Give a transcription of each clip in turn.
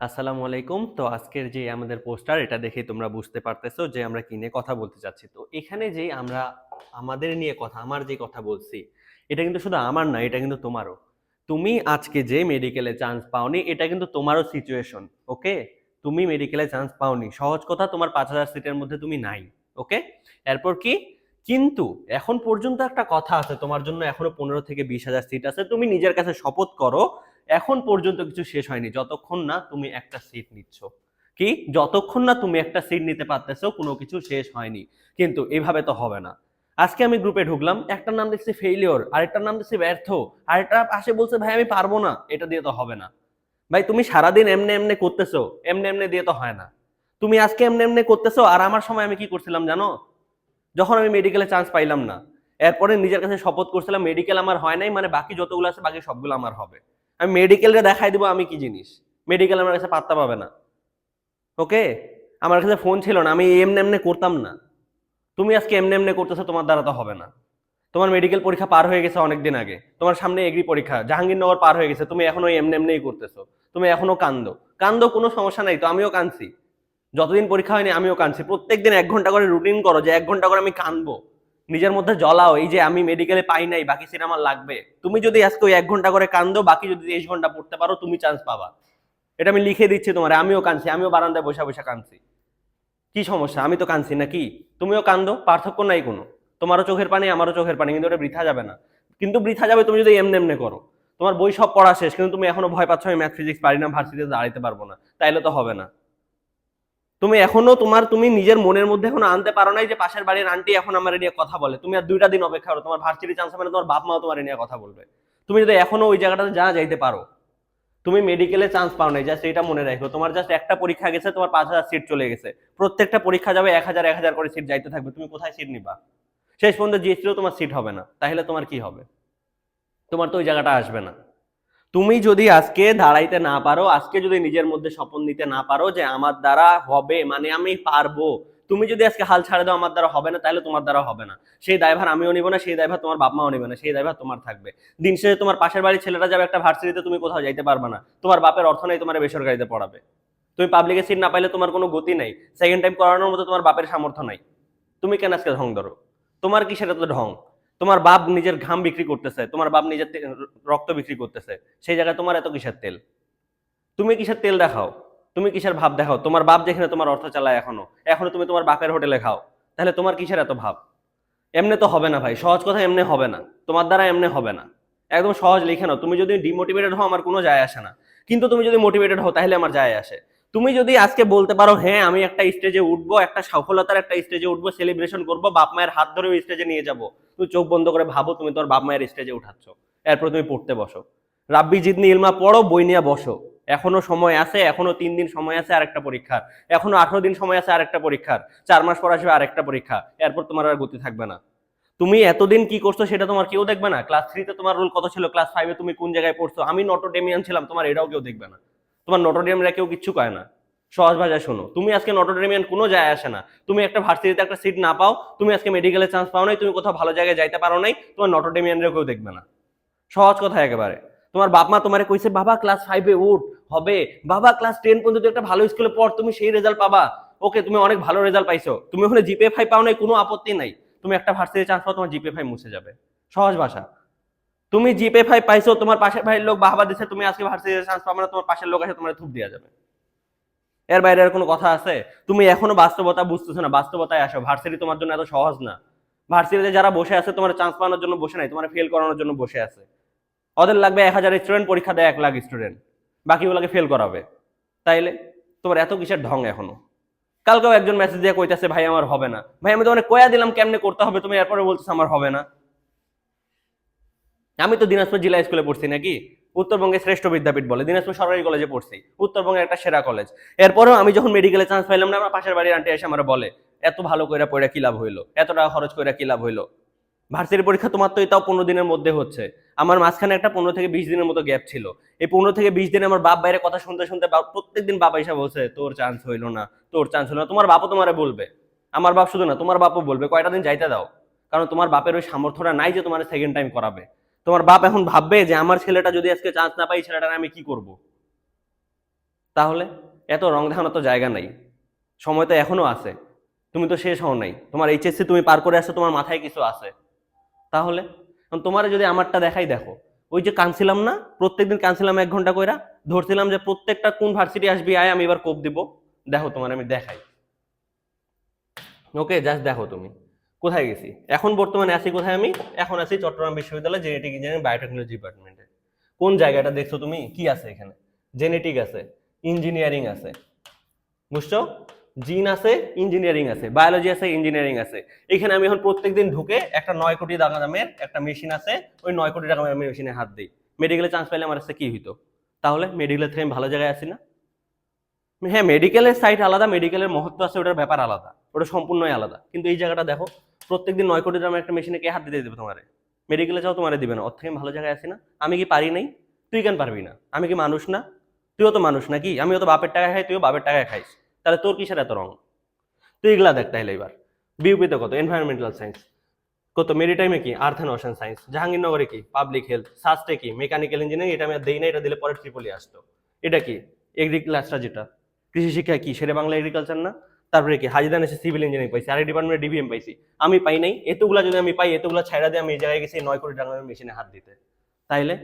আসসালামু আলাইকুম। তো আজকের যে আমাদের পোস্টার এটা দেখেই তোমরা বুঝতে পারতেছো যে আমরা কি নিয়ে কথা বলতে চাচ্ছি। তো এখানে যে আমরা আমাদের নিয়ে কথা, আমার যে কথা বলছি, এটা কিন্তু শুধু আমার না, এটা কিন্তু তোমারও। তুমি আজকে যে মেডিকেলে চান্স পাওনি, এটা কিন্তু তোমারও সিচুয়েশন। ওকে? তুমি মেডিকেলে চান্স পাওনি। সহজ কথা, তোমার ৫,০০০ সিটের মধ্যে তুমি নাই। ওকে? এরপর কি? কিন্তু এখন পর্যন্ত একটা কথা আছে, তোমার জন্য এখনো ১৫ থেকে ২০,০০০ সিট আছে। তুমি নিজের কাছে শপথ করো এখন পর্যন্ত কিছু শেষ হয়নি যতক্ষণ না তুমি একটা সিট নিচ্ছ। কি? যতক্ষণ না তুমি একটা সিট নিতে পারতেছো কোনো কিছু শেষ হয়নি। কিন্তু এভাবে তো হবে না। আজকে আমি গ্রুপে ঢুকলাম, একটার নাম দেখছি ফেইলিওর, আরেকটার নাম দেখছি ব্যর্থ, আরেকটা পাশে বলছে ভাই আমি পারবো না। এটা দিয়ে তো হবে না ভাই। তুমি সারাদিন এমনি এমনি করতেছো, এমনি এমনি দিয়ে তো হয় না। তুমি আজকে এমনি এমনি করতেছো, আর আমার সময় আমি কি করছিলাম জানো? যখন আমি মেডিকেলে চান্স পাইলাম না, এরপরে নিজের কাছে শপথ করছিলাম মেডিকেল আমার হয় নাই, মানে বাকি যতগুলো আছে বাকি সবগুলো আমার হবে। আমি মেডিকেলরে দেখাই দিব আমি কি জিনিস। মেডিকেল আমার কাছে পাত্তা পাবে না। ওকে? আমার কাছে ফোন ছিল না, আমি এমনি এমনি করতাম না। তুমি আজকে এমনি এমনি করতেছো, তোমার দ্বারা তো হবে না। তোমার মেডিকেল পরীক্ষা পার হয়ে গেছে অনেকদিন আগে, তোমার সামনে এগ্রি পরীক্ষা জাহাঙ্গীরনগর পার হয়ে গেছে, তুমি এখনো এমনি এমনিই করতেছো। তুমি এখনো কান্দো। কান্দো, কোনো সমস্যা নাই তো, আমিও কাঁদছি। যতদিন পরীক্ষা হয়নি আমিও কাঁদছি। প্রত্যেকদিন ১ ঘন্টা করে রুটিন করো যে ১ ঘন্টা করে আমি কাঁদবো। নিজের মধ্যে জ্বলাও এই যে আমি মেডিকেলে পাই নাই, বাকি সিট আমার লাগবে। তুমি যদি আজকে ওই ১ ঘন্টা করে কান্দো, বাকি যদি ৩০ ঘন্টা পড়তে পারো, তুমি চান্স পাবা। এটা আমি লিখে দিচ্ছি তোমার। আমিও কাঁদছি, আমিও বারান্দায় বসে বসে কাঁদছি। কি সমস্যা? আমি তো কাঁদছি নাকি? তুমিও কান্দো, পার্থক্য নাই কোনো। তোমারও চোখের পানি, আমারও চোখের পানি, কিন্তু ওটা বৃথা যাবে না। কিন্তু বৃথা যাবে তুমি যদি এমনি এমনি করো। তোমার বই সব পড়া শেষ, কিন্তু তুমি এখনো ভয় পাচ্ছ আমি ম্যাথ ফিজিক্স পারি না, ভার্সিটিতে দাঁড়াইতে পারবো না, তাইলে তো হবে না। তুমি এখনো তুমি নিজের মনের মধ্যে এখনো আনতে পারো নাই যে পাশের বাড়ির আন্টি এখন আমার নিয়ে কথা বলে। তুমি আর ২টা দিন অপেক্ষা করো, তোমার ভার্সিটি চান্স হবে না, তোমার বাপ মাও তোমার নিয়ে কথা বলবে। তুমি যদি এখনো ওই জায়গাটাতে যাইতে পারো। তুমি মেডিকেলে চান্স পাও নাই, জাস্ট এটা মনে রাখো। তোমার জাস্ট একটা পরীক্ষা গেছে, তোমার ৫,০০০ সিট চলে গেছে। প্রত্যেকটা পরীক্ষা যাবে ১,০০০ করে সিট যাইতে থাকবে, তুমি কোথায় সিট নিবা? শেষ পর্যন্ত জিএসটিও তোমার সিট হবে না, তাহলে তোমার কি হবে? তোমার তো ওই জায়গাটা আসবে না। তুমি যদি আজকে দাঁড়াইতে না পারো, আজকে যদি নিজের মধ্যে স্বপ্ন নিতে না পারো যে আমার দ্বারা হবে, মানে আমি পারবো, তুমি যদি আজকে হাল ছাড়ে দাও আমার দ্বারা হবে না, তাহলে তোমার দ্বারা হবে না। সেই দায়ভার আমিও নিব না, সেই দায়ভার তোমার বাপ মাও নিবে না, সেই দায়ভার তোমার থাকবে। দিন শেষে তোমার পাশের বাড়ির ছেলেটা যাবে একটা ভার্সিটিতে, তুমি কোথাও যাইতে পারবে না। তোমার বাপের অর্থ নেই তোমার বেসরকারিতে পড়াবে। তুমি পাবলিকে সিট না পাইলে তোমার কোনো গতি নাই। সেকেন্ড টাইম করানোর মতো তোমার বাপের সামর্থ্য নাই। তুমি কেন আজকে ঢং ধরো? তোমার কি সেটা তো ঢং? তোমার বাপ নিজের ঘাম বিক্রি করতেছে, তোমার বাপ নিজের রক্ত বিক্রি করতেছে, সেই জায়গায় তোমার এত কিসের তেল? তুমি কিসের তেল দেখাও? তুমি কিসের ভাব দেখাও? তোমার বাপ যেখানে তোমার অর্থ চালায় এখনো, এখনো তুমি তোমার বাপের হোটেলে খাও, তাহলে তোমার কিসের এত ভাব? এমনি তো হবে না ভাই, সহজ কথা এমনি হবে না। তোমার দ্বারা এমনি হবে না। একদম সহজ লিখে নাও। তুমি যদি ডিমোটিভেটেড হও আমার কোনো যায় আসে না, কিন্তু তুমি যদি মোটিভেটেড হও তাহলে আমার যায় আসে। তুমি যদি আজকে বলতে পারো হ্যাঁ আমি একটা স্টেজে উঠবো, একটা সফলতার একটা স্টেজে উঠবো, সেলিব্রেশন করবো, বাপ মায়ের হাত ধরে ওই স্টেজে নিয়ে যাবো, তুমি চোখ বন্ধ করে ভাবো তুমি তোমার বাপ মায়ের স্টেজে উঠাচ্ছ। এরপর তুমি পড়তে বসো। রাব্বি জিদনি ইলমা পড়ো, বই নিয়ে বসো। এখনো সময় আছে, এখনো ৩ দিন সময় আছে আরেকটা পরীক্ষার। এখনো ১৮ দিন সময় আছে আরেকটা পরীক্ষার। ৪ মাস পর আসবে আরেকটা পরীক্ষা। এরপর তোমার আর গতি থাকবে না। তুমি এতদিন কি করছো সেটা তোমার কেউ দেখবে না। ক্লাস 3 তে তোমার রোল কত ছিল, ক্লাস 5 এ তুমি কোন জায়গায় পড়ছো, আমি নটোডেমিয়ান ছিলাম, তোমার এটাও কেউ দেখবে না। তোমার নটোডেমিয়ানরা কেউ কিচ্ছু কয় না। সহজ ভাষায় শোনো, তুমি আজকে নটোডেমিয়ান কোনো যায় আসে না। তুমি একটা ভার্সিটিতে একটা সিট না পাও, তুমি আজকে মেডিকেলে চান্স পাও নাই, তুমি কোথাও ভালো জায়গায় যাইতে পারো নাই, তোমার নটোডেমিয়ানরা কেউ দেখবে না। সহজ কথা একেবারে। তোমার বাপ মা তোমারে কইছে বাবা ক্লাস 5 এ উঠ, হবে। বাবা ক্লাস 10 পর্যন্ত একটা ভালো স্কুলে পড়, তুমি সেই রেজাল্ট পাবা। ওকে, তুমি অনেক ভালো রেজাল্ট পাইছো, তুমি ওখানে জিপিএ 5 পাও নাই, কোনো আপত্তি নাই। তুমি একটা ভার্সিটিতে চান্স পাও, তোমার জিপিএ 5 মুছে যাবে। সহজ ভাষা। তুমি জিপিএ 5 পাইছো, তোমার পাশের ভাইয়ের লোক বাহবা দিছে, তুমি আজকে ভার্সিটিতে চান্স পাবে না, তোমার পাশের লোক এসে তোমার থুপ দিয়া যাবে। এর বাইরে আর কোনো কথা আছে? তুমি এখনো বাস্তবতা বুঝতেছো না, বাস্তবতায় আসো। ভার্সিটি তোমার জন্য এত সহজ না। ভার্সিটিতে যারা বসে আছে তোমার চান্স পাওয়ানোর জন্য বসে নাই, তোমার ফেল করানোর জন্য বসে আছে। ওদের লাগবে ১,০০০ স্টুডেন্ট, পরীক্ষা দেয় ১,০০,০০০ স্টুডেন্ট, বাকিগুলোকে ফেল করাবে। তাইলে তোমার এত কিসের ঢং এখনো? কালকেও একজন মেসেজ দিয়ে কইতাছে ভাই আমার হবে না। ভাই আমি তোমাকে কয়া দিলাম কেমনে করতে হবে, তুমি এরপরে বলতেছো আমার হবে না। আমি তো দিনাজপুর জেলা স্কুলে পড়ছি নাকি? উত্তরবঙ্গের শ্রেষ্ঠ বিদ্যাপীঠ বলে, দিনাজপুর সরকারি কলেজে পড়ছি, উত্তরবঙ্গের একটা সেরা কলেজ। এরপরেও আমি যখন মেডিকেলে চান্স পাইলাম না, আমার পাশের বাড়ির আন্টি এসে আমার বলে এত ভালো কইরা পড়া কি লাভ হইলো, এত টাকা খরচ কইরা কি লাভ হইলো? ভার্সিটি পরীক্ষা তোমার তো এটাও ১৫ দিনের মধ্যে হচ্ছে। আমার মাঝখানে একটা ১৫ থেকে ২০ দিনের মতো গ্যাপ ছিল। এই ১৫ থেকে ২০ দিনে আমার বাপ বাইরে কথা শুনতে শুনতে প্রত্যেকদিন বাবা এসে বলছে তোর চান্স হইলো না, তোর চান্স হইলো না। তোমার বাপও তোমারে বলবে। আমার বাপ শুধু না, তোমার বাপও বলবে, কয়টা দিন যাইতে দাও। কারণ তোমার বাপের ওই সামর্থ্যটা নাই যে তোমার সেকেন্ড টাইম করাবে। তোমার বাপ এখন ভাববে যে আমার ছেলেটা যদি আজকে চান্স না পাই, ছেলেটার আমি কি করব। তাহলে এত রং দেখানোর তো জায়গা নাই, সময় তো এখনো আছে, তুমি তো শেষ হও নাই, তোমার এইচএসসি তুমি পার করে আসছো, তোমার মাথায় কিছু আছে। তাহলে তোমার যদি আমারটা দেখাই, দেখো ওই যে কানছিলাম না, প্রত্যেকদিন কানছিলাম 1 ঘন্টা কইরা, ধরছিলাম যে প্রত্যেকটা কোন ভার্সিটি আসবি আয়, আমি এবার কোপ দিব। দেখো তোমার আমি দেখাই, ওকে জাস্ট দেখো তুমি কোথায় গেছি। এখন বর্তমানে আছি কোথায় আমি, এখন আছি চট্টগ্রাম বিশ্ববিদ্যালয় জেনেটিক ইঞ্জিনিয়ারিং বায়োটেকনোলজি ডিপার্টমেন্টে। কোন জায়গাটা দেখছো তুমি, কি আছে এখানে, জেনেটিক আছে, ইঞ্জিনিয়ারিং আছে, বুঝছো, জিন আছে, ইঞ্জিনিয়ারিং আছে, বায়োলজি আছে, ইঞ্জিনিয়ারিং আছে। এখানে আমি এখন প্রত্যেকদিন ঢুকে একটা 9 কোটি টাকা দামের একটা মেশিন আছে, ওই 9 কোটি টাকা আমি মেশিনে হাত দিই, মেডিকেলে চান্স পাইলে আমার কাছে কি হইতো। তাহলে মেডিকেলের থেকে আমি ভালো জায়গায় আছি না? হ্যাঁ, মেডিকেলের সাইট আলাদা, মেডিকেলের মহত্ব আছে, ওটার ব্যাপার আলাদা, ওটা সম্পূর্ণই আলাদা। কিন্তু এই জায়গাটা দেখো, প্রত্যেকদিন 9 কোটি দামের একটা মেশিনে কে হাত দিতে দেবে তোমারে? মেডিকেলে যাও, তোমারে দিবে না। ওর থেকে আমি ভালো জায়গায় আছি না? আমি কি পারি নাই? তুই কেন পারবি না? আমি কি মানুষ না? তুইও তো মানুষ নাকি? আমিও তো বাপের টাকা খাই, তুইও বাপের টাকায় খাইস। তাহলে তোর কিসের এত রং? তুই এগুলা দেখ তাইলে এবার। বিউপিতে কত এনভায়রনমেন্টাল সায়েন্স, কত মেরিটাইমে কি আর্থ অ্যান্ড ওশান সায়েন্স, জাহাঙ্গীরনগরে কি পাবলিক হেলথ, সাস্টে কি মেকানিক্যাল ইঞ্জিনিয়ারিং, এটা আমি আর দেই না, এটা দিলে পরে ট্রিপলি আসতো। এটা কি এগ্রিকালচার, যেটা কৃষি শিক্ষা কি শেরে বাংলা এগ্রিকালচার না? তারপরে কি হাজিদান এসে সিভিল ইঞ্জিনিয়ারিং পাইছি, আর ডিপার্টমেন্টে ডিবিএম পাইছি। আমি পাই নাই? এতগুলা যদি আমি পাই, এতগুলা ছাইড়া দিয়ে আমি এই জায়গায় গেছি 9 কোটি টাকা মেশিনে হাত দিতে। তাইলে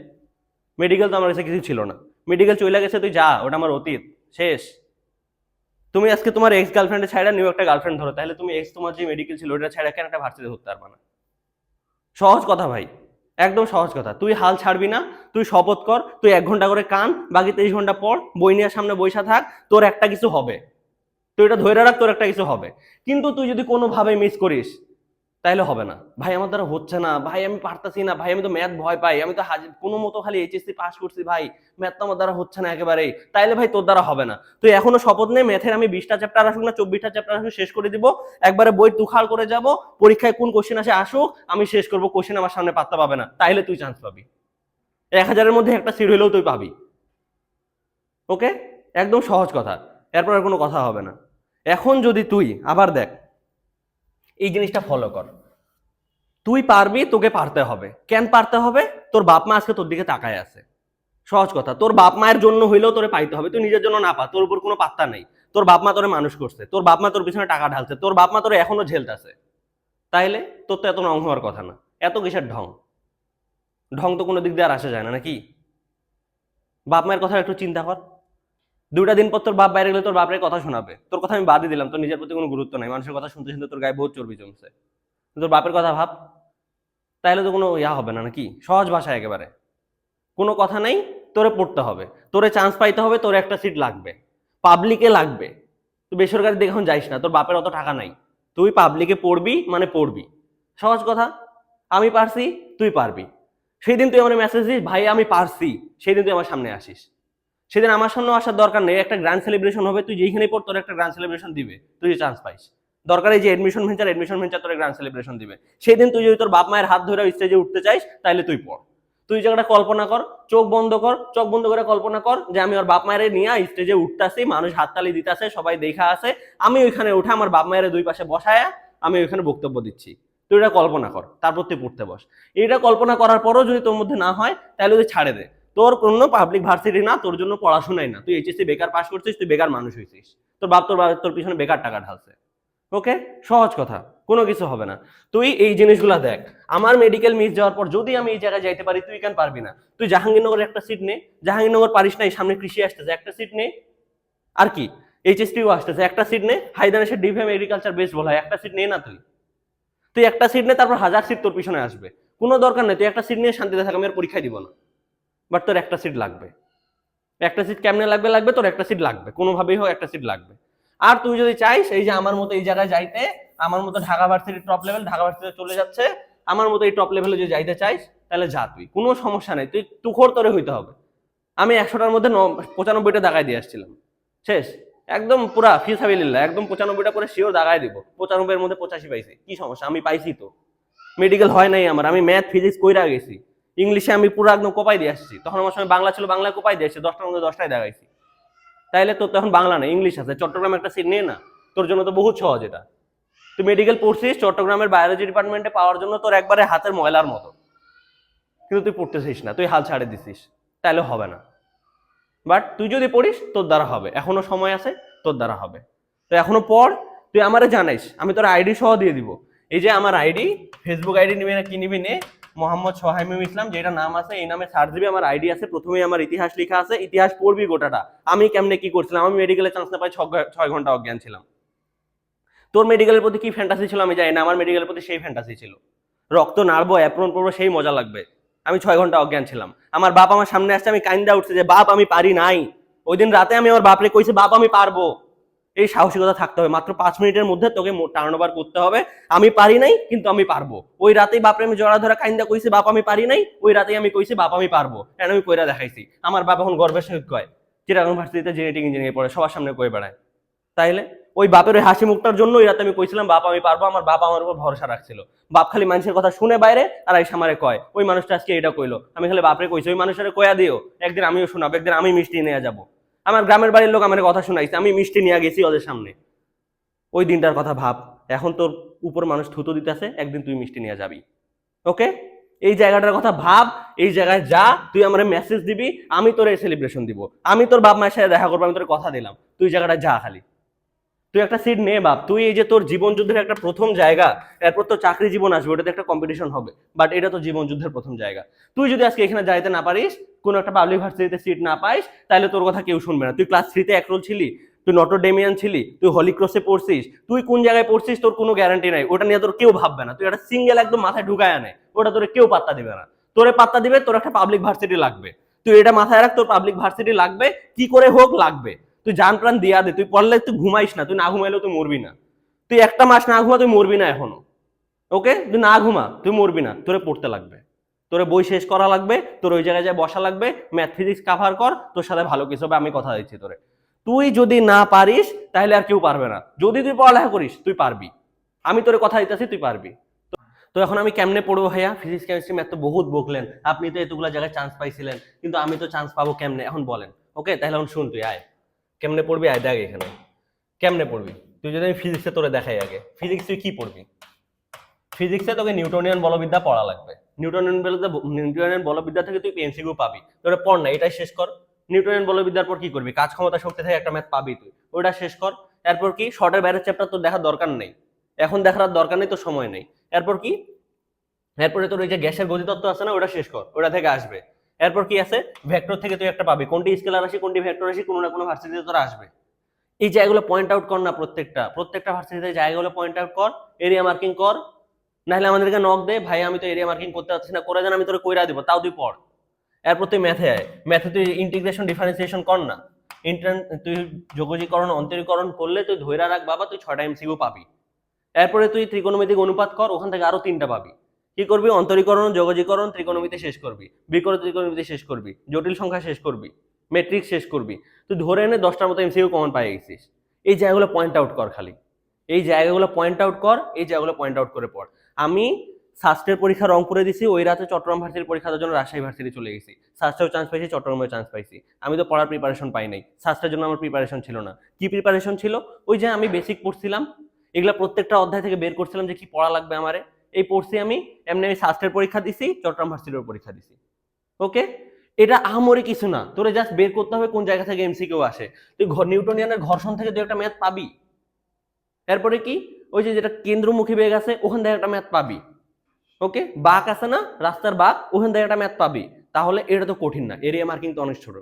মেডিকেল তো আমার কাছে কিছু ছিল না, মেডিকেল চলে গেছে, তুই যা, ওটা আমার অতীত, শেষ। তুমি আজকে তোমার এক্স গার্লফ্রেন্ডে ছাইড়া নিউ একটা গার্লফ্রেন্ড ধরো, তাহলে তুমি এক্স তোমার যে মেডিকেল ছিল ওটা ছাইড়া কেন একটা ভার্সিটি ধরতে পারবা না? সহজ কথা ভাই, একদম সহজ কথা। তুই হাল ছাড়বি না, তুই শপথ কর, তুই 1 ঘন্টা করে কান, বাকি 23 ঘন্টা পর বই নিয়ে সামনে বইসা থাক, তোর একটা কিছু হবে। তুই এটা ধরে রাখ, তোর একটা কিছু হবে। কিন্তু তুই যদি কোনোভাবে মিস করিস, তাইলে হবে না। ভাই আমার দ্বারা হচ্ছে না, ভাই আমি পারতাছি না, ভাই আমি তো ম্যাথ ভয় পাই, আমি তো কোনো মতো খালি এইচএসসি পাস করছি, ভাই ম্যাথ তো আমার দ্বারা হচ্ছে না একেবারেই, তাইলে ভাই তোর দ্বারা হবে না। তুই এখনো শপথ নে, ম্যাথের আমি 20টা চ্যাপ্টার আসুক না 24টা চ্যাপ্টার আসুক, শেষ করে দিব, একবারে বই তুখাল করে যাব, পরীক্ষায় কোন কোশ্চেন আসে আসুক, আমি শেষ করবো, কোশ্চেন আমার সামনে পাত্তা পাবে না, তাইলে তুই চান্স পাবি। 1000-এর মধ্যে একটা সিট হইলেও তুই পাবি। ওকে, একদম সহজ কথা, এরপর আর কোনো কথা হবে না। এখন যদি তুই আবার দেখ, এই জিনিসটা ফলো কর, তুই পারবি, তোকে পারতে হবে। কেন পারতে হবে? তোর বাপ মা আজকে তোর দিকে তাকায় আছে, সহজ কথা। তোর বাপ মায়ের জন্য হইলেও তোরে পাইতে হবে, তুই নিজের জন্য না পা, তোর উপর কোনো পাত্তা নাই। তোর বাপ মা তোরে মানুষ করছে, তোর বাপ মা তোর পিছনে টাকা ঢালছে, তোর বাপ মা তোরে এখনো ঝেলতেছে, তাইলে তোর তো এত রং হওয়ার কথা না। এত কিসের ঢং? ঢং তো কোনো দিক দিয়ে আর আসা যায় না নাকি? বাপ মায়ের কথা একটু চিন্তা কর। 2টা দিন পর তোর বাপ বাইরে গেলে তোর বাপের কথা শোনাবে, তোর কথা আমি বাদই দিলাম, তোর নিজের প্রতি কোনো গুরুত্ব নাই, মানুষের কথা শুনতে শুনতে তোর গায়ে বহুত চর্বি জমছে, তোর বাপের কথা ভাব। তাইলে তো কোনো ইয়া হবে না নাকি? সহজ ভাষায় একেবারে, কোনো কথা নাই, তোরে পড়তে হবে, তোরে চান্স পাইতে হবে, তোর একটা সিট লাগবে, পাবলিকে লাগবে। তুই বেসরকারি দিকে এখন যাইস না, তোর বাপের অত টাকা নাই, তুই পাবলিকে পড়বি মানে পড়বি, সহজ কথা। আমি পারছি, তুই পারবি। সেই দিন তুই আমার মেসেজ দিস, ভাই আমি পারছি, সেই দিন তুই আমার সামনে আসিস। সেদিন আমার সামনে আসার দরকার নেই, একটা গ্র্যান্ড সেলিব্রেশন হবে, তুই যেখানেই পড় তোর একটা গ্র্যান্ড সেলিব্রেশন দিবে, তুই চান্স পাইস। দরকার এই যে এডমিশন ভেঞ্চার তোর গ্র্যান্ড সেলিব্রেশন দিবে। সেই দিন তুই যদি তোর বাপ মায়ের হাত ধরে স্টেজে উঠতে চাইস, তাহলে তুই পড়। তুই জায়গাটা কল্পনা কর, চোখ বন্ধ কর, চোখ বন্ধ করে কল্পনা কর যে আমি ওর বাপ মায়ের নিয়ে স্টেজে উঠতেছি, মানুষ হাততালি দিতেছে, সবাই দেখা আছে, আমি ওইখানে উঠে আমার বাপ মায়ের 2 পাশে বসায়া আমি ওইখানে বক্তব্য দিচ্ছি। তুই এটা কল্পনা কর, তারপর তুই পড়তে বস। এটা কল্পনা করার পরও যদি তোর মধ্যে না হয়, তাহলে তুই ছাড়ে দে। তোর কোনো পাবলিক ভার্সিটি না, তোর জন্য পড়াশোনাই না, তুই এইচএসসি বেকার পাস করছিস, তুই বেকার মানুষ হয়েছিস, তোর পিছনে বেকার টাকা ঢালছে। ওকে, সহজ কথা, কোনো কিছু হবে না। তুই এই জিনিসগুলা দেখ। আমার মেডিকেল মিস যাওয়ার পর যদি আমি এই জায়গায় যাইতে পারি, তুই কেন পারবি না? তুই জাহাঙ্গীরনগরে একটা সিট নে, জাহাঙ্গীরনগর পারিস নাই, সামনে কৃষি আসতেছে, একটা সিট নে। আর কি এইচএসটিও আসতেছে, একটা সিট নে। হাইদানেশের ডিভিএম এগ্রিকালচার বেস্ট বলা হয়, একটা সিট নে না। তুই তুই একটা সিট নে, তারপর 1000 সিট তোর পিছনে আসবে, কোনো দরকার নেই। তুই একটা সিট নিয়ে শান্তিতে থাক, আমি আর পরীক্ষায় দিব না, বাট তোর একটা সিট লাগবে। একটা সিট কেমনে লাগবে? লাগবে তোর একটা সিট লাগবে, কোনোভাবেই হোক একটা সিট লাগবে। আর তুই যদি চাইস এই যে আমার মতো এই জায়গায় যাইতে, আমার মতো ঢাকা ভার্সিটির টপ লেভেল, ঢাকা ভার্সিটিতে চলে যাচ্ছে, আমার মতো এই টপ লেভেলে যদি যাইতে চাইস, তাহলে যা, তুই কোনো সমস্যা নেই, তুই তুখোর তোরে হইতে হবে। আমি 100টার মধ্যে 95টা দাগায় দিয়ে আসছিলাম, শেষ, একদম পুরা ফিসাবিলিল্লাহ, একদম 95টা করে শিওর দাগায় দিব। 95-এর মধ্যে 85 পাইছি, কি সমস্যা? আমি পাইছি তো, মেডিকেল হয় নাই আমার, আমি ম্যাথ ফিজিক্স কইরা গেছি, ইংলিশে আমি পুরো একদম কোপাই দিয়ে আসছি। তখন আমার সময় বাংলা ছিল, বাংলায় কোপাই দিয়ে আসছি, 10টার মধ্যে 10টাই দেখাইছি। তাইলে তোর তো এখন বাংলা না, ইংলিশ আছে, চট্টগ্রামে একটা সিট নিয়ে না, তোর জন্য তো বহুত সহজ এটা। তুই মেডিকেল পড়ছিস, চট্টগ্রামের বায়োলজি ডিপার্টমেন্টে পাওয়ার জন্য তোর একবারে হাতের ময়লার মতো, কিন্তু তুই পড়তেছিস না, তুই হাল ছাড়ে দিছিস, তাইলে হবে না। বাট তুই যদি পড়িস তোর দ্বারা হবে, এখনো সময় আছে, তোর দ্বারা হবে। তো এখনো পড়, তুই আমারে জানাইস, আমি তোর আইডি সহ দিয়ে দিব। এই যে আমার আইডি, ফেসবুক আইডি নিবি না কি নিবি নে, মোহাম্মদ সোহাইমুল ইসলাম যেটা নাম আছে এই নামে সার্চ দিবি, আমার আইডি আছে, প্রথমেই আমার ইতিহাস লেখা আছে, ইতিহাস পড়বি গোটাটা। আমি কেমনে কি করছিলাম, আমি মেডিকেলে চান্স না পাই 6 ঘন্টা অজ্ঞান ছিলাম। তোর মেডিকেলের প্রতি কি ফ্যান্টাসি ছিল আমি জানি না, আমার মেডিকেলের প্রতি সেই ফ্যান্টাসি ছিল, রক্ত নাড়বো, অ্যাপ্রন পরবো, সেই মজা লাগবে। আমি 6 ঘন্টা অজ্ঞান ছিলাম। আমার বাপ আমার সামনে আসছে, আমি কাইন্দা উঠছে যে বাপ আমি পারি নাই। ওই দিন রাতে আমি আমার বাপরে কইছি বাপ আমি পারবো। এই সাহসিকতা থাকতে হবে, মাত্র 5 মিনিটের মধ্যে তোকে টার্ন ওভার করতে হবে, আমি পারি নাই কিন্তু আমি পারবো। ওই রাতেই বাপরে আমি জড়া ধরা কাইন্দা কইছি বাপ আমি পারি নাই, ওই রাতেই আমি কইছি বাপ আমি পারবো, কেন আমি কইরা দেখাইছি। আমার বাপ এখন গর্বের সহিত কয় চিটাগং ইউনিভার্সিটিতে জেনেটিক ইঞ্জিনিয়ারিং পড়ে, সবার সামনে কই বেড়ায়। তাইলে ওই বাপের ওই হাসি মুখটার জন্য ওই রাতে আমি কইছিলাম বাপ আমি পারবো, আমার বাপ আমার উপর ভরসা রাখছিল। বাপ খালি মানুষের কথা শুনে বাইরে আর এসে আমারে কয় ওই মানুষটা আজকে এটা কইলো, আমি খালি বাপরে কইছি ওই মানুষের কয়া দিও, একদিন আমিও শোনাবো, একদিন আমি মিষ্টি নিয়ে যাবো। আমার গ্রামের বাড়ির লোক আমার কথা শোনাইছে, আমি মিষ্টি নিয়ে গেছি ওদের সামনে। ওই দিনটার কথা ভাব, এখন তোর উপর মানুষ থুতো দিতেছে, একদিন তুই মিষ্টি নিয়ে যাবি। ওকে, এই জায়গাটার কথা ভাব, এই জায়গায় যা, তুই আমার মেসেজ দিবি, আমি তোর এই সেলিব্রেশন দিব, আমি তোর বাপ মায়ের সাথে দেখা করবো, আমি তোর কথা দিলাম, তুই জায়গাটা যা খালি। তুই একটা সিট নে বাপ, তুই এই যে তোর জীবন যুদ্ধের একটা প্রথম জায়গা, এরপর তো চাকরি জীবন আসবে, ওটাতে একটা কম্পিটিশন হবে, বাট এটা তো জীবন যুদ্ধের প্রথম জায়গা। তুই যদি আজকে এখানে যাইতে না পারিস, কোনো একটা পাবলিক ভার্সিটিতে সিট না পাইস, তাহলে তোর কথা কেউ শুনবে না। তুই ক্লাস 3-তে একরোল ছিলি, তুই নটর ডেমিয়ান ছিলি, তুই হলি ক্রসে পড়ছিস, তুই কোন জায়গায় পড়ছিস তোর কোনো গ্যারান্টি নাই, ওটা নিয়ে তোর কেউ ভাববে না। তুই একটা সিঙ্গেল একদম মাথায় ঢুকায় আনে, ওটা তোরে কেউ পাত্তা দিবে না। তোরে পাত্তা দিবে তোর একটা পাবলিক ভার্সিটি লাগবে, তুই এটা মাথায় রাখ, তোর পাবলিক ভার্সিটি লাগবে, কি করে হোক লাগবে। তুই জান প্রাণ দিয়া দে, তুই পড়লে তুই ঘুমাইস না, তুই না ঘুমাইলেও তুই মরবি না। তুই একটা মাস না ঘুমা তুই মরবি না এখনো। ওকে, তুই না ঘুমা তুই মরবি না, তোরে পড়তে লাগবে, তোরে বই শেষ করা লাগবে, তোর ওই জায়গায় যায় বসা লাগবে, ম্যাথ ফিজিক্স কাভার কর, তোর সাথে ভালো কিছু হবে, আমি কথা দিচ্ছি তোরে। তুই যদি না পারিস তাহলে আর কেউ পারবে না, যদি তুই পড়ালেখা করিস তুই পারবি, আমি তোরে কথা দিতেছি তুই পারবি। তো এখন আমি কেমনে পড়বো ভাইয়া, ফিজিক্স কেমিস্ট্রি ম্যাথ তো বহুত বকলেন, আপনি তো এতগুলো জায়গায় চান্স পাইছিলেন, কিন্তু আমি তো চান্স পাবো কেমনে এখন বলেন। ওকে, তাহলে এখন শুন, তুই আয় কেমনে পড়বি, আয় দেখ এখানে কেমনে পড়বি। তুই যদি আমি ফিজিক্সে তোরে দেখাই, আগে ফিজিক্স তুই কি পড়বি। ফিজিক্সে তোকে নিউটনিয়ান বলবিদ্যা পড়া লাগবে, নিউটনিয়ান বলবিদ্যা থেকে তুই এমসিকিউ পাবি, তোরে পড় না, এটাই শেষ কর। নিউটনিয়ান বলবিদ্যার পর কি করবি, কাজ ক্ষমতা শক্তি থেকে একটা ম্যাথ পাবি তুই, ওটা শেষ কর। এরপর কি, শর্টের বাইরের চ্যাপ্টার তোর দেখার দরকার নেই, এখন দেখার দরকার নেই, তোর সময় নেই। এরপর কি, এরপরে তোর ওই যে গ্যাসের গতিতত্ত্ব আছে না, ওটা শেষ কর, ওটা থেকে আসবে। এরপর কি আছে, ভেক্টর থেকে তুই একটা পাবি, কোনটি স্কেলার রাশি কোনটি ভেক্টর রাশি, কোনো না কোনো ভার্সিটিতে তোর আসবে। এই জায়গাগুলো পয়েন্ট আউট কর না, প্রত্যেকটা ভার্সিটিতে জায়গাগুলো পয়েন্ট আউট কর, এরিয়া মার্কিং কর। নাহলে আমাদেরকে নক দে, ভাই আমি তো এরিয়া মার্কিং করতে পারছি না, করে দেন, আমি তোর কইরা দিব, তাও তুই পড়। এরপর তুই ম্যাথে আয়, ম্যাথে তুই ইন্টিগ্রেশন ডিফারেন্সিয়েশন কর না, তুই যোগজীকরণ অন্তরীকরণ করলে তুই ধৈরা রাখ বাবা, তুই 6টা এমসিকিউ পাবি। এরপরে তুই ত্রিকোণমিতিক অনুপাত কর, ওখান থেকে আরো 3টা পাবি। কি করবি, অন্তরীকরণ যোগজীকরণ ত্রিকোণমিতি শেষ করবি, বিকরণ ত্রিকোণমিতি শেষ করবি, জটিল সংখ্যা শেষ করবি, ম্যাট্রিক্স শেষ করবি। তুই ধরে এনে 10টার মতো এমসিকিউ কমন পাই গেছিস। এই জায়গাগুলো পয়েন্ট আউট কর খালি, এই জায়গাগুলো পয়েন্ট আউট কর, এই জায়গাগুলো পয়েন্ট আউট করে পড়। আমি সাস্টের পরীক্ষা রংপুরে দিছি, ওই রাতে চট্টগ্রাম ভার্সিটির পরীক্ষা দেওয়ার জন্য রাজশাহী ভার্সিটি চলে গেছি, সাস্টেও চান্স পাইছি, চট্টগ্রামেও চান্স পাইছি। আমি তো পড়ার প্রিপারেশন পাই নাই, সাস্টের জন্য আমার প্রিপারেশন ছিল না। কি প্রিপারেশন ছিল, ওই যে আমি বেসিক পড়ছিলাম, এগুলা প্রত্যেকটা অধ্যায় থেকে বের করছিলাম যে কি পড়া লাগবে আমারে, এই পড়ছি আমি। এমনি আমি সাস্টের পরীক্ষা দিছি, চট্টগ্রাম ভার্সিটির পরীক্ষা দিছি। ওকে, এটা আহামরি কিছু না, তোরে জাস্ট বের করতে হবে কোন জায়গা থেকে এমসিকিউ আসে। তুই নিউটনিয়ানের ঘর্ষণ থেকে তুই একটা ম্যাথ পাবি। এরপরে কি, ওই যে যেটা কেন্দ্রমুখী বেগ আছে ওখান থেকে একটা ম্যাথ পাবি। ওকে, বাঁক আছে না, রাস্তার বাঁক, ওখান থেকে একটা ম্যাথ পাবি। তাহলে এটা তো কঠিন না, এরিয়া মার্কিং তো অনেক ছোট,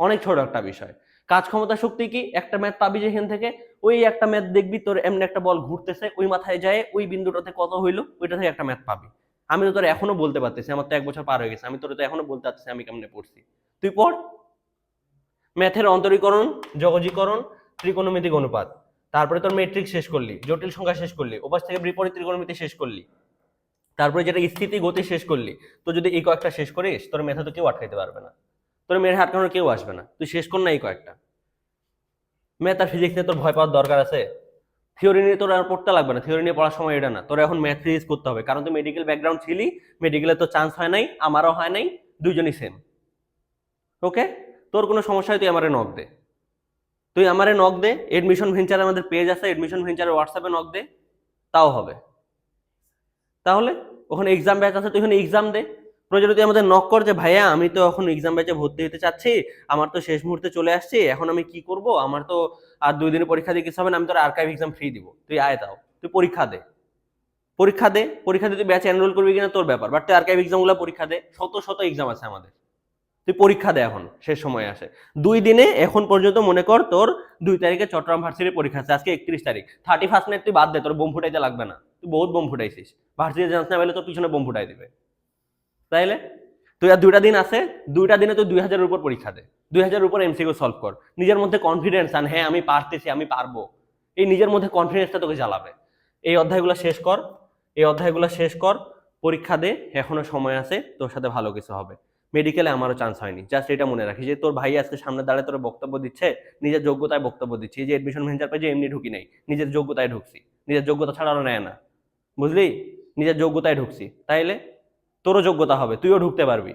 অনেক ছোট একটা বিষয়। কাজ ক্ষমতা শক্তি কি, একটা ম্যাথ পাবি যেখান থেকে, ওই একটা ম্যাথ দেখবি তোর এমনি একটা বল ঘুরতেছে, ওই মাথায় যায় ওই বিন্দুটাতে কত হইলো, ওইটা থেকে একটা ম্যাথ পাবি। আমি তো তোর এখনো বলতে পারতেছি, আমার তো 1 বছর পার হয়ে গেছে, আমি তোর তো এখনো বলতে পারতেছি আমি কেমনে পড়ছি। তুই পড়, ম্যাথের অন্তরীকরণ যোগজীকরণ ত্রিকোণমিতিক অনুপাত, তারপরে তোর ম্যাট্রিক্স শেষ করলি, জটিল সংখ্যা শেষ করলি, ওপাশ থেকে বিপরীত ত্রিকোণমিতি শেষ করলি, তারপরে যেটা স্থিতি গতি শেষ করলি। তো যদি এই কয়েকটা শেষ করিস, তোর মেধা তো কেউ আটকাইতে পারবে না, তোর মেধা আটকানোর কেউ আসবে না। তুই শেষ কর না এই কয়েকটা। ম্যাথ আর ফিজিক্স নিয়ে তোর ভয় পাওয়ার দরকার আছে? থিওরি নিয়ে তোর আর পড়তে লাগবে না, থিওরি নিয়ে পড়ার সময় এটা না, তোর এখন ম্যাথ ফিজিক্স করতে হবে, কারণ তুই মেডিকেল ব্যাকগ্রাউন্ড ছিলি, মেডিকেলে তো চান্স হয় নাই, আমারও হয় নাই, দুইজনই সেম। ওকে, তোর কোনো সমস্যা হয় তুই আমারে নক দে, তুই আমারে নক দে, এডমিশন ভেঞ্চার আমাদের পেজ আছে, এডমিশন ভেঞ্চারের হোয়াটসঅ্যাপে নক দে, তাও হবে। তাহলে ওখানে এক্সাম ব্যাচ আছে, তুই ওখানে এক্সাম দে, প্রয়োজনে তুই আমাদের নক কর যে ভাইয়া আমি তো এখন এক্সাম ব্যাচে ভর্তি হতে চাচ্ছি, আমার তো শেষ মুহূর্তে চলে আসছি, এখন আমি কি করব, আমার তো আর 2 দিনে পরীক্ষা দিয়ে কিছু হবে না, আমি তোর আর্কাইভ এক্সাম ফ্রি দিব, তুই আয় তাও, তুই পরীক্ষা দে, পরীক্ষা দিয়ে তুই ব্যাচে এনরোল করবি কিনা তোর ব্যাপার, বাট তুই আর্কাইভ এক্সাম গুলো পরীক্ষা দে, শত শত এক্সাম আছে আমাদের, তুই পরীক্ষা দে, এখন শেষ সময় আসে 2 দিনে। এখন পর্যন্ত মনে কর তোর 2 তারিখে চট্টগ্রাম ভার্সিটির পরীক্ষা আছে, আজকে 31 তারিখ, 31st নাইট তুই বাদ দে, তোর বোম ফুটাইতে লাগবে না, তুই বহুত বোম ফুটাইছিস, ভার্সিটি জানাস না পেলে তোর পিছনে বোম ফুটাই দিবে, তাইলে তুই আর 2টা দিন আছে, 2টা দিনে তুই 2000-এর উপর পরীক্ষা দে, 2000-এর উপর এমসিকিউ সলভ কর, নিজের মধ্যে কনফিডেন্স আন, হ্যাঁ আমি পারতেছি, আমি পারবো, এই নিজের মধ্যে কনফিডেন্সটা তোকে জ্বালাবে। এই অধ্যায়গুলো শেষ কর, এই অধ্যায়গুলো শেষ কর, পরীক্ষা দে, এখনো সময় আছে, তোর সাথে ভালো কিছু হবে। মেডিকেলে আমারও চান্স হয়নি, জাস্ট এটা মনে রাখিস যে তোর ভাই আজকে সামনে দাঁড়ায় তোর বক্তব্য দিচ্ছে, নিজের যোগ্যতায় বক্তব্য দিচ্ছে, এই যে এডমিশন ভেঞ্চার পেজে এমনি ঢুকি নাই, নিজের যোগ্যতায় ঢুকছি, নিজের যোগ্যতা ছাড়া আরো নেয় না, বুঝলি, নিজের যোগ্যতায় ঢুকছি, তাইলে তোরও যোগ্যতা হবে, তুইও ঢুকতে পারবি,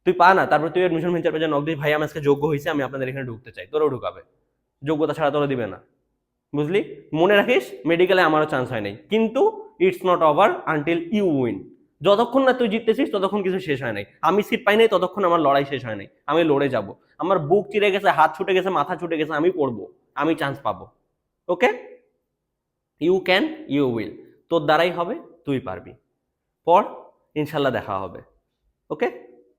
তুই পা না, তারপর তুই এডমিশন ভেঞ্চার পেজে নক দিস, ভাই আমি আজকে যোগ্য হয়েছে, আমি আপনাদের এখানে ঢুকতে চাই, তোরও ঢুকাবে, যোগ্যতা ছাড়া তোরা দিবে না, বুঝলি। মনে রাখিস মেডিকেলে আমারও চান্স হয় নাই, কিন্তু it's not over until you win, যতক্ষণ না তুই জিততেছিস ততক্ষণ কিছু শেষ হয় নাই, আমি সিট পাই নাই ততক্ষণ আমার লড়াই শেষ হয় নাই, আমি লড়ে যাব, আমার বুক চিরে গেছে, হাত ছুটে গেছে, মাথা ছুটে গেছে, আমি পড়বো, আমি চান্স পাবো। ওকে, ইউ ক্যান, ইউ উইল, তোর দ্বারাই হবে, তুই পারবি, পর, ইনশাল্লাহ দেখা হবে। ওকে।